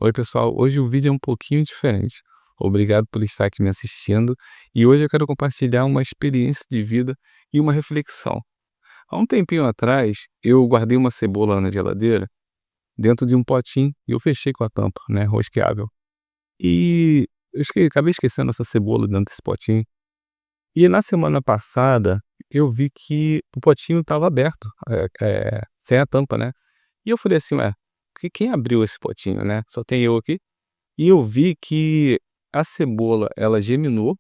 Oi, pessoal. Hoje o vídeo é um pouquinho diferente. Obrigado por estar aqui me assistindo. E hoje eu quero compartilhar uma experiência de vida e uma reflexão. Há um tempinho atrás, eu guardei uma cebola na geladeira dentro de um potinho e eu fechei com a tampa, né, rosqueável. E acabei esquecendo essa cebola dentro desse potinho. E na semana passada, eu vi que o potinho estava aberto, sem a tampa, né? E eu falei assim, ué, quem abriu esse potinho, né? Só tem eu aqui. E eu vi que a cebola, ela germinou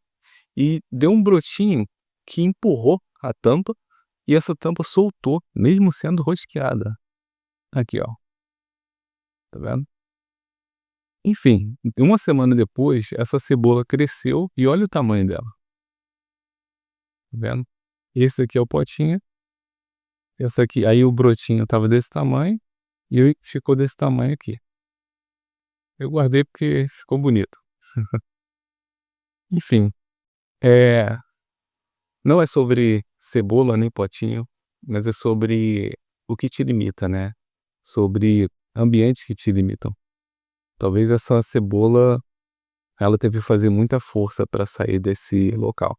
e deu um brotinho que empurrou a tampa e essa tampa soltou, mesmo sendo rosqueada. Aqui, ó, tá vendo? Enfim, uma semana depois, essa cebola cresceu e olha o tamanho dela, tá vendo? Esse aqui é o potinho, essa aqui, aí o brotinho tava desse tamanho e ficou desse tamanho aqui. Eu guardei porque ficou bonito. Enfim, é, não é sobre cebola nem potinho, mas é sobre o que te limita, né? Sobre ambientes que te limitam. Talvez essa cebola, ela teve que fazer muita força para sair desse local,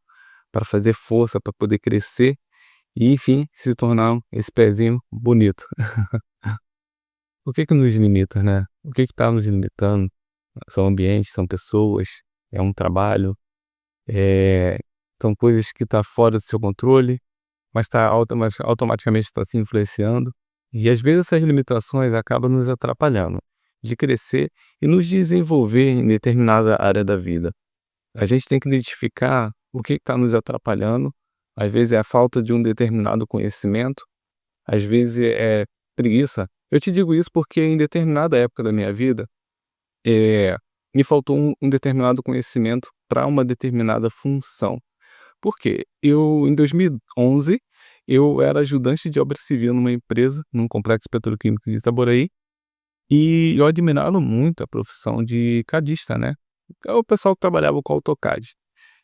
para fazer força para poder crescer e, enfim, se tornar esse pezinho bonito. O que que nos limita, né? O que que tá nos limitando? São ambientes, são pessoas, é um trabalho, é, são coisas que tá fora do seu controle. Mas automaticamente está se influenciando, e às vezes essas limitações acabam nos atrapalhando de crescer e nos desenvolver em determinada área da vida. A gente tem que identificar o que está nos atrapalhando, às vezes é a falta de um determinado conhecimento, às vezes é preguiça. Eu te digo isso porque em determinada época da minha vida, eh, me faltou um determinado conhecimento para uma determinada função. Por quê? Em 2011, eu era ajudante de obra civil numa empresa, num complexo petroquímico de Itaboraí, e eu admirava muito a profissão de cadista, né. É o pessoal que trabalhava com AutoCAD.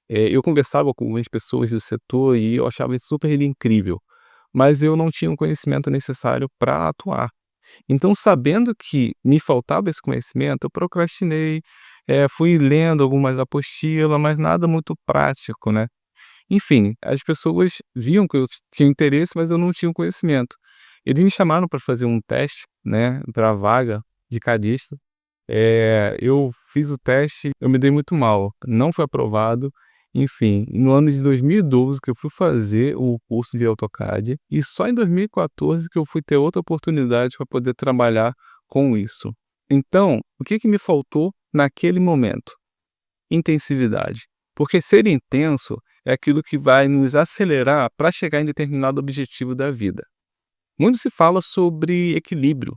Eu conversava com algumas pessoas do setor e eu achava isso super incrível, mas eu não tinha o conhecimento necessário para atuar. Então, sabendo que me faltava esse conhecimento, eu procrastinei, fui lendo algumas apostilas, mas nada muito prático, né. Enfim, as pessoas viam que eu tinha interesse, mas eu não tinha o conhecimento. Eles me chamaram para fazer um teste, né, para a vaga de cadista. Eu fiz o teste, eu me dei muito mal, não fui aprovado. Enfim, no ano de 2012 que eu fui fazer o curso de AutoCAD, e só em 2014 que eu fui ter outra oportunidade para poder trabalhar com isso. Então, o que que me faltou naquele momento? Intensividade. Porque ser intenso é aquilo que vai nos acelerar para chegar em determinado objetivo da vida. Muito se fala sobre equilíbrio,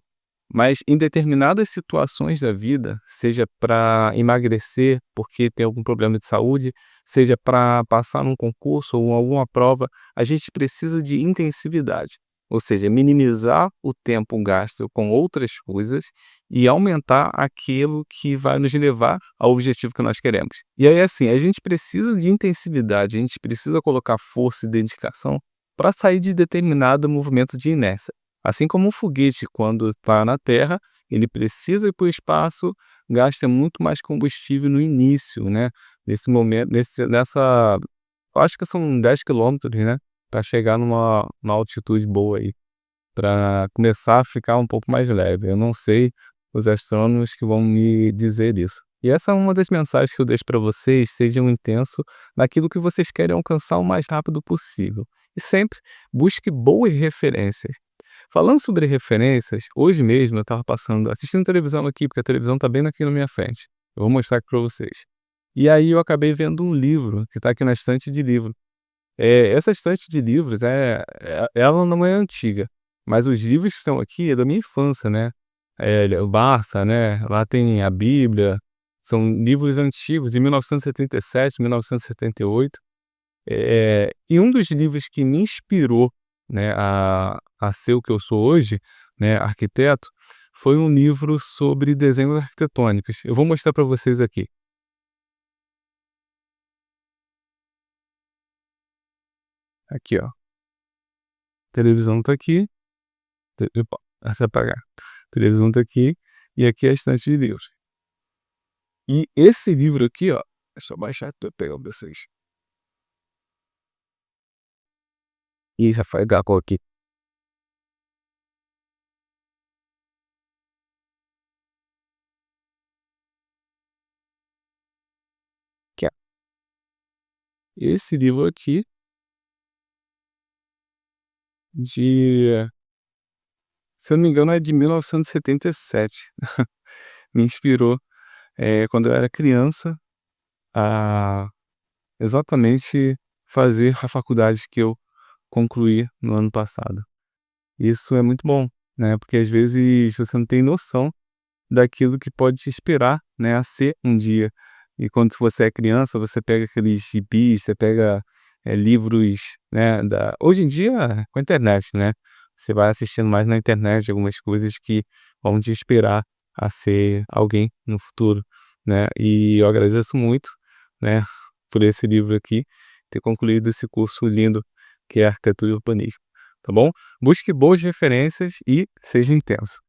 mas em determinadas situações da vida, seja para emagrecer porque tem algum problema de saúde, seja para passar num concurso ou alguma prova, a gente precisa de intensividade. Ou seja, minimizar o tempo gasto com outras coisas e aumentar aquilo que vai nos levar ao objetivo que nós queremos. E aí, assim, a gente precisa de intensividade, a gente precisa colocar força e dedicação para sair de determinado movimento de inércia. Assim como um foguete, quando está na Terra, ele precisa ir para o espaço, gasta muito mais combustível no início, né? Nesse momento, eu acho que são 10 quilômetros, né? Para chegar numa altitude boa aí, para começar a ficar um pouco mais leve. Eu não sei os astrônomos que vão me dizer isso. E essa é uma das mensagens que eu deixo para vocês: sejam intensos naquilo que vocês querem alcançar o mais rápido possível. E sempre busque boas referências. Falando sobre referências, hoje mesmo eu estava assistindo televisão aqui, porque a televisão está bem aqui na minha frente. Eu vou mostrar aqui para vocês. E aí eu acabei vendo um livro que está aqui na estante de livro. Essa estante de livros, ela não é antiga, mas os livros que estão aqui é da minha infância, né. O Barça, né, lá tem a Bíblia, são livros antigos de 1977, 1978. E um dos livros que me inspirou, né, a ser o que eu sou hoje, né, arquiteto, foi um livro sobre desenhos arquitetônicos. Eu vou mostrar para vocês aqui. Aqui, ó, a televisão tá aqui, opa, essa é apagar. A televisão tá aqui, e aqui é a estante de livros. E esse livro aqui, ó, deixa eu baixar pra eu pegar pra vocês. Ih, Rafael Gacol aqui. Que é esse livro aqui de, se eu não me engano, é de 1977. Me inspirou, quando eu era criança, a exatamente fazer a faculdade que eu concluí no ano passado. Isso é muito bom, né, porque às vezes você não tem noção daquilo que pode te inspirar, né, a ser um dia. E quando você é criança, você pega aqueles gibis, você pega, livros, né, da hoje em dia, com a internet, né, você vai assistindo mais na internet algumas coisas que vão te inspirar a ser alguém no futuro, né. E eu agradeço muito, né, por esse livro aqui, ter concluído esse curso lindo que é arquitetura e urbanismo, tá bom? Busque boas referências e seja intenso.